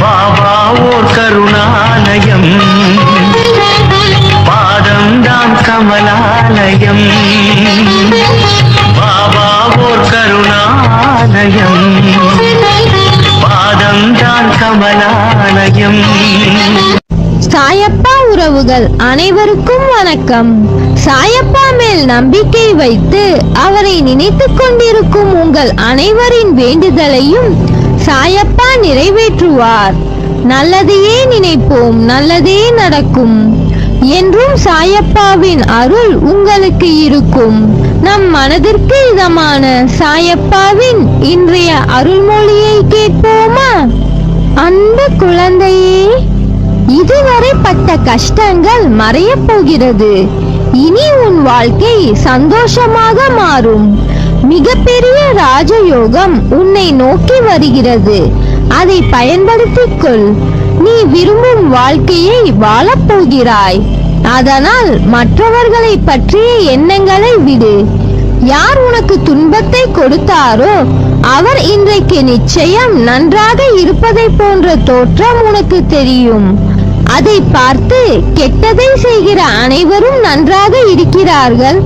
பாபா ஓர் கருணாலயம், பாதம்தான் கமலாலயம். பாபா ஓர் கருணாலயம், பாதம்தான் கமலாலயம். சாயப்பா உறவுகள் அனைவருக்கும் வணக்கம். சாயப்பா மேல் நம்பிக்கை வைத்து அவரை நினைத்துக் கொண்டிருக்கும் உங்கள் அனைவரின் வேண்டுதலையும் சாயப்பா நிறைவேற்றுவார். நல்லதையே நினைப்போம், நல்லதே நடக்கும் என்றும் சாயப்பாவின் அருள் உங்களுக்கு இருக்கும். நம் மனதிற்கு இதமான சாயப்பாவின் இன்றைய அருள்மொழியை கேட்போமா? அன்பு குழந்தையே, இதுவரை பட்ட கஷ்டங்கள் மறையப் போகிறது. இனி உன் வாழ்க்கை சந்தோஷமாக மாறும். மிகப்பெரிய ராஜயோகம் உன்னை நோக்கி வருகிறது. அதை பயன்படுத்திக் கொள். நீ விரும்பும் வாழ்க்கையை வாழப் போகிறாய். அதனால் மற்றவர்களை பற்றிய எண்ணங்களை விடு. யார் உனக்கு துன்பத்தை கொடுத்தாரோ அவர் இன்றைக்கு நிச்சயம் நன்றாக இருப்பதை போன்ற தோற்றம் உனக்கு தெரியும். அதை பார்த்து கெட்டதை செய்கிற அனைவரும் நன்றாக இருக்கிறார்கள்,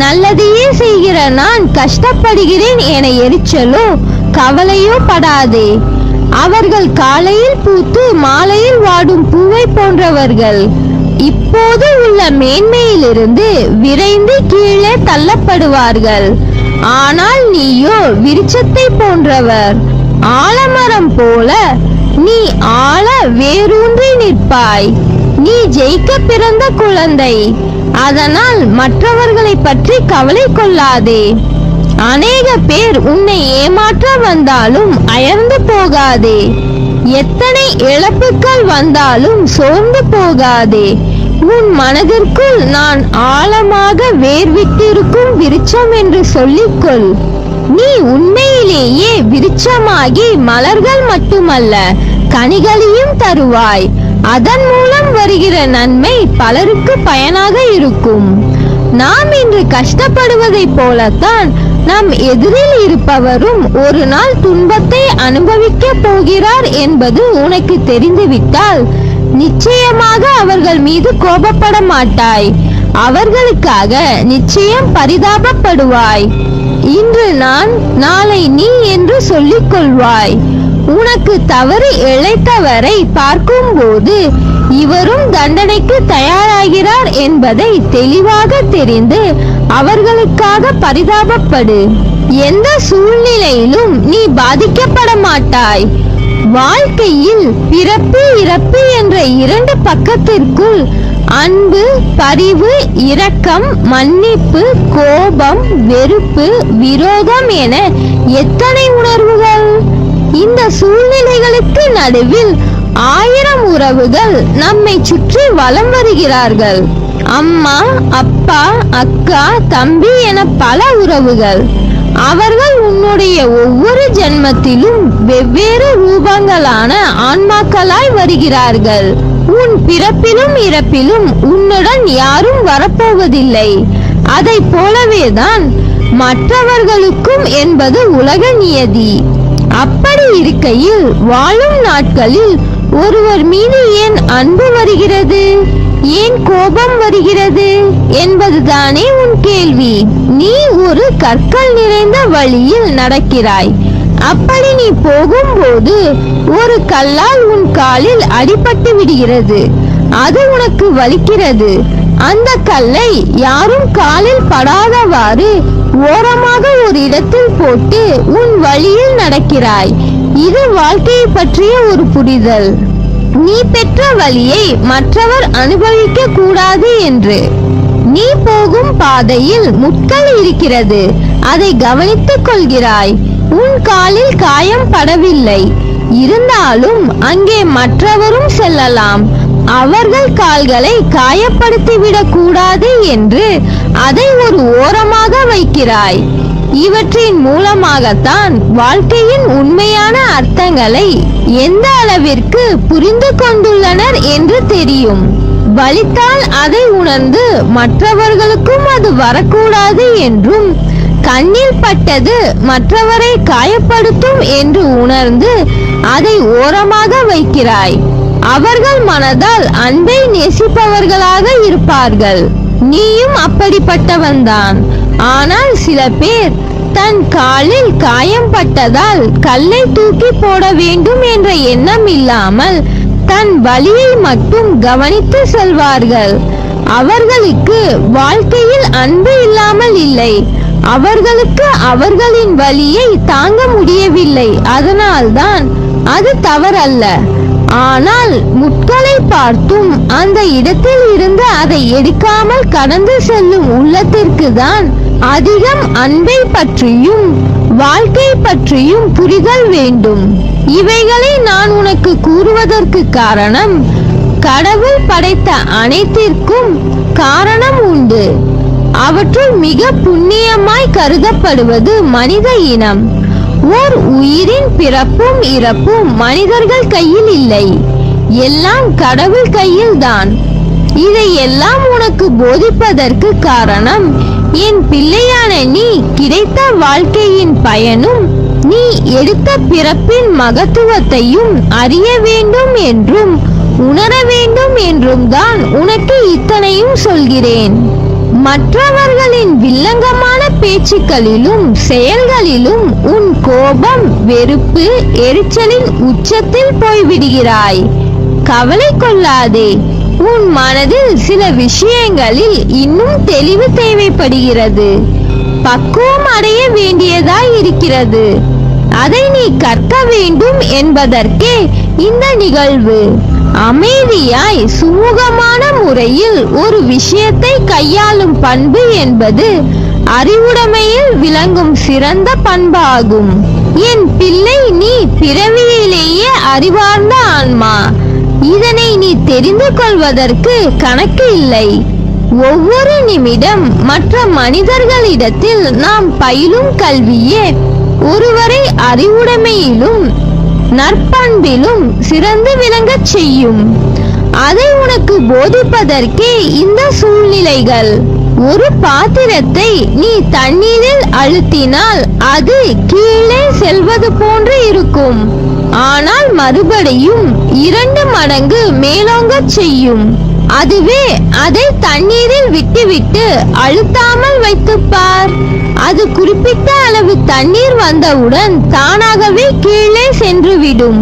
நல்லதையே செய்கிற நான் கஷ்டப்படுகிறேன் என எரிச்சலோ கவலையோ படாதே. அவர்கள் காலையில் பூத்து மாலையில் வாடும் பூவை போன்றவர்கள். இப்போது உள்ள மேன்மையிலிருந்து விரைந்து கீழே தள்ளப்படுவார்கள். ஆனால் நீயோ விருட்சத்தை போன்றவர். ஆலமரம் போல நீ ஆழ வேரூன்றி நிற்பாய். நீ ஜெயிக்க பிறந்த குழந்தை. அதனால் மற்றவர்களை பற்றி கவலை கொள்ளாதே. அநேக பேர் உன்னை ஏமாற்ற வந்தாலும் அயர்ந்து போகாதே. எத்தனை இழப்புகள் வந்தாலும் சோர்ந்து போகாதே. உன் மனதிற்குள் நான் ஆழமாக வேர்விட்டிருக்கும் விருட்சம் என்று சொல்லிக்கொள். நீ உண்மையிலேயே விருட்சமாகி மலர்கள் மட்டுமல்ல கனிகளையும் தருவாய். அதன் மூலம் வருகிற நன்மை பலருக்கு பயனாக இருக்கும். நாம் இன்று கஷ்டப்படுவதை போலத்தான் நம் எதிரில் இருப்பவரும் ஒரு நாள் துன்பத்தை அனுபவிக்க போகிறார் என்பது உனக்கு தெரிந்துவிட்டால் நிச்சயமாக அவர்கள் மீது கோபப்பட மாட்டாய். அவர்களுக்காக நிச்சயம் பரிதாபப்படுவாய். இன்று நான், நாளை நீ என்று சொல்லிக் கொள்வாய். உனக்கு தவறு இழைத்தவரை பார்க்கும் போது இவரும் தண்டனைக்கு தயாராகிறார் என்பதை தெளிவாக தெரிந்து அவர்களுக்காக பரிதாபப்படு. எந்த சூழ்நிலையிலும் நீ பாதிக்கப்பட மாட்டாய். வாழ்க்கையில் பிறப்பு இறப்பு என்ற இரண்டு பக்கத்திற்குள் அன்பு, பரிவு, இரக்கம், மன்னிப்பு, கோபம், வெறுப்பு, விரோதம் என எத்தனை உணர்வுகள்! இந்த சூழ்நிலைகளுக்கு நடுவில் 1000 உறவுகள் நம்மை சுற்றி வலம் வருகிறார்கள். அம்மா, அப்பா, அக்கா, தம்பி என பல உறவுகள். அவர்கள் உன்னுடைய ஒவ்வொரு ஜென்மத்திலும் வெவ்வேறு ரூபங்களான ஆன்மாக்களாய் வருகிறார்கள். உன் பிறப்பிலும் இறப்பிலும் உன்னுடன் யாரும் வரப்போவதில்லை. அதை போலவேதான் மற்றவர்களுக்கும் என்பது உலக நியதி. அப்படி இருக்கையில் வாழும் நாட்களில் ஒருவர் மீது ஏன் அன்பு வருகிறது, ஏன் கோபம் வருகிறது என்பதுதானே உன் கேள்வி. நீ ஒரு கற்கள் நிறைந்த வழியில் நடக்கிறாய். அப்படி நீ போகும்போது ஒரு கல்லால் உன் காலில் அடிபட்டு விடுகிறது. அது உனக்கு வலிக்கிறது. அந்த கல்லை யாரும் காலில் படாதவாறு ஓரமாக ஒரு இடத்தில் போட்டு உன் வழியில் நடக்கிறாய். இது வாழ்க்கையை பற்றிய ஒரு புரிதல். நீ பெற்ற வலியை மற்றவர் அனுபவிக்க கூடாது என்று. நீ போகும் பாதையில் முட்கள் இருக்கிறது, அதை கவனித்துக் கொள்கிறாய். உன் காலில் காயம் படவில்லை, இருந்தாலும் அங்கே மற்றவரும் செல்லலாம். அவர்கள் கால்களை காயப்படுத்திவிடக் கூடாது என்று அதை ஒரு ஓரமாக வைக்கிறாய். இவற்றின் மூலமாகத்தான் வாழ்க்கையின் உண்மையான அர்த்தங்களை எந்த அளவிற்கு புரிந்து கொண்டுள்ளனர் என்று தெரியும். வலித்தால் அதை உணர்ந்து மற்றவர்களுக்கும் அது வரக்கூடாது என்றும், கண்ணில் பட்டது மற்றவரை காயப்படுத்தும் என்று உணர்ந்து அதை ஓரமாக வைக்கிறாய். அவர்கள் மனதால் அன்பை நேசிப்பவர்களாக இருப்பார்கள். நீயும் அப்படிப்பட்டவன்தான். ஆனால் சில பேர் தன் காலில் காயம் பட்டதால் கல்லை தூக்கி போட வேண்டும் என்ற எண்ணம் இல்லாமல் தன் வலியை மட்டும் கவனித்து செல்வார்கள். அவர்களுக்கு வாழ்க்கையில் அன்பு இல்லாமல் இல்லை. அவர்களுக்கு அவர்களின் வலியை தாங்க முடியவில்லை. அதனால்தான் அது தவறல்ல. ஆனால் முட்களை பார்த்தும் அந்த இடத்தில் இருந்து அதை எடுக்காமல் கடந்து செல்லும் உள்ளத்திற்கு தான் அதிகம் அன்பை பற்றியும் வாழ்க்கை பற்றியும் புரிதல் வேண்டும். இவைகளை நான் உனக்கு கூறுவதற்கு காரணம், கடவுள் படைத்த அனைத்திற்கும் காரணம் உண்டு. அவற்றுள் மிக புண்ணியமாய் கருதப்படுவது மனித இனம். ஓர் உயிரின் பிறப்பும் இறப்பும் மனிதர்கள் கையில் இல்லை, எல்லாம் கடவுள் கையில்தான். இதையெல்லாம் உனக்கு போதிப்பதற்கு காரணம், என் பிள்ளையான நீ கிடைத்த வாழ்க்கையின் பயனும் நீ எடுத்த பிறப்பின் மகத்துவத்தையும் அறிய வேண்டும் என்றும் உணர வேண்டும் என்றும் தான் உனக்கு இத்தனையும் சொல்கிறேன். மற்றவர்களின் வில்லங்கமான பேச்சுக்களிலும் செயல்களிலும் உன் கோபம், வெறுப்பு, எரிச்சலின் உச்சத்தில் போய்விடுகிறாய். கவலை கொள்ளாதே. உன் மனதில் சில விஷயங்களில் இன்னும் தெளிவு தேவைப்படுகிறது. பக்குவம் அடைய வேண்டியதாய் இருக்கிறது. அதை நீ கற்க வேண்டும் என்பதற்கே இந்த நிகழ்வு. அமைதியாய் சுமூகமான முறையில் ஒரு விஷயத்தை கையாளும் பண்பு என்பது அறிவுடைமையில் விளங்கும் சிறந்த பண்பாகும். என் பிள்ளை, நீ பிறவியிலேயே அறிவார்ந்த ஆன்மா. இதனை நீ தெரிந்து கொள்வதற்கு கணக்கு இல்லை. ஒவ்வொரு நிமிடம் மற்ற மனிதர்களிடத்தில் நாம் பயிலும் கல்வியே ஒருவரை அறிவுடைமையிலும் நற்பண்பிலும் சிறந்து விளங்கச் செய்யும். அதை உனக்கு போதிப்பதற்கே இந்த சூழ்நிலைகள். ஒரு பாத்திரத்தை நீ தண்ணீரில் அழுத்தினால் அது கீழே செல்வது போன்று இருக்கும். ஆனால் மறுபடியும் 2 மடங்கு மேலோங்கச் செய்யும். அதுவே அதை தண்ணீரில் விட்டுவிட்டு அழுத்தாமல் வைத்துப்பார். அது குறிப்பிட்ட அளவு தண்ணீர் வந்தவுடன் தானாகவே கீழே சென்றுவிடும்.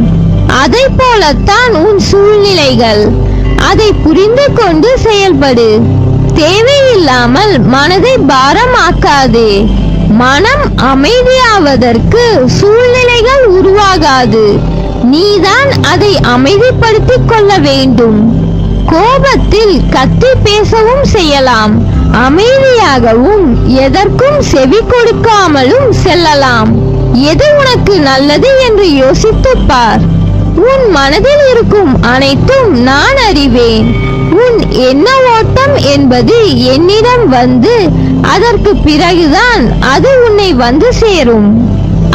அதை போலத்தான் உன் சூழ்நிலைகள். அதை புரிந்து கொண்டு செயல்படு. தேவையில்லாமல் மனதை பாரமாக்காதே. மனம் அமைதியாவதற்கு சூழ்நிலைகள் உருவாகாது. நீதான் அதை அமைதிப்படுத்திக் கொள்ள வேண்டும். கோபத்தில் கத்தி பேசவும் செய்யலாம். அமைதியாகவும் எதற்கும் செவி கொடுக்காமலும் செல்லலாம். எது உனக்கு நல்லது என்று யோசித்துப் பார். உன் மனதில் இருக்கும் அனைத்தும் நான் அறிவேன். உன் எண்ண ஓட்டம் என்பது என்னிடம் வந்து அதற்கு பிறகுதான் அது உன்னை வந்து சேரும்.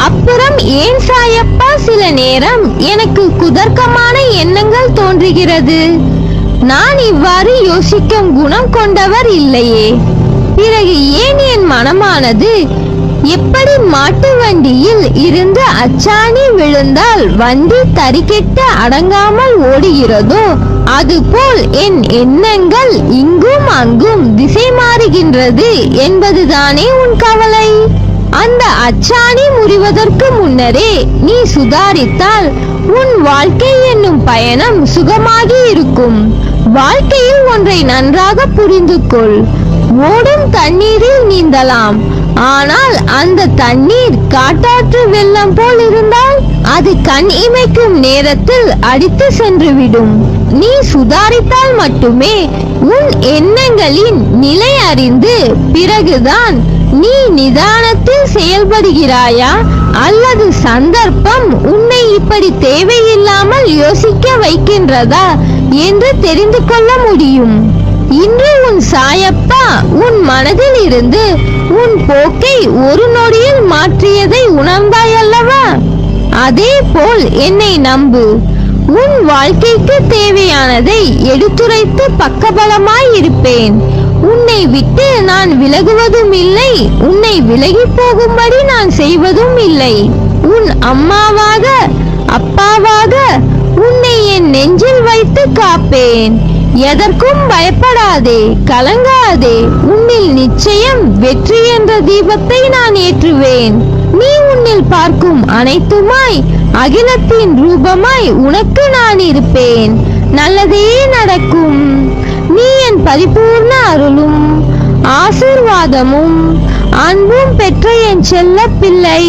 அப்புறம் ஏன் சாயப்பா சில நேரம் எனக்கு குதர்க்கமான எண்ணங்கள் தோன்றுகிறது? நான் இவ்வாறு யோசிக்கும் குணம் கொண்டவர் இல்லையே. பிறகு ஏன் என் மனமானது எப்படி மாட்டு வண்டியில் இருந்து அச்சாணி விழுந்தால் வண்டி தறிகெட்டு அடங்காமல் ஓடுகிறதோ அதுபோல் என் எண்ணங்கள் இங்கும் அங்கும் திசை மாறுகின்றது என்பதுதானே உன் கவலை? அந்த அச்சாணி முறிவதற்கு முன்னரே நீ சுதாரித்தால் உன் வாழ்க்கை என்னும் பயணம் சுகமாகி இருக்கும். வாழ்க்கையில் ஒன்றை நன்றாக புரிந்து கொள். ஓடும் தண்ணீரில் நீந்தலாம். ஆனால் அந்த தண்ணீர் காட்டாற்று வெள்ளம் போல் இருந்தால் அது கண் இமைக்கும் நேரத்தில் அடித்து சென்றுவிடும். நீ சுதாரித்தால் மட்டுமே உன் எண்ணங்களின் நிலை அறிந்து பிறகுதான் நீ நிதானத்தில் செயல்படுகிறாயா அல்லது சந்தர்ப்பம் உன்னை இப்படி தேவையில்லாமல் யோசிக்க வைக்கின்றதா என்று தெரிந்து கொள்ள முடியும். இன்று உன் சாயப்பா உன் மனதில் இருந்து உன் போக்கை ஒரு நொடியில் மாற்றியதை உணர்ந்தாயல்லவா? அதே போல் என்னை நம்பு. உன் வாழ்க்கைக்கு தேவையானதை எடுத்துரைத்து பக்கபலமாய் இருப்பேன். உன்னை விட்டு நான் விலகுவதும் இல்லை, உன்னை விலகி போகும்படி நான் செய்வதும் இல்லை. உன் அம்மாவாக அப்பாவாக உன்னை என் நெஞ்சில் வைத்து காப்பேன். எதற்கும் பயப்படாதே, கலங்காதே. உன்னில் நிச்சயம் வெற்றி என்ற தீபத்தை நான் ஏற்றுவேன். நீ உன்னில் பார்க்கும் அனைத்துமாய் அகிலத்தின் ரூபமாய் உனக்கு நான் இருப்பேன். நல்லதே நடக்கும். நீ என் பரிபூர்ண அருளும் ஆசீர்வாதமும் அன்பும் பெற்ற என் செல்ல பிள்ளை.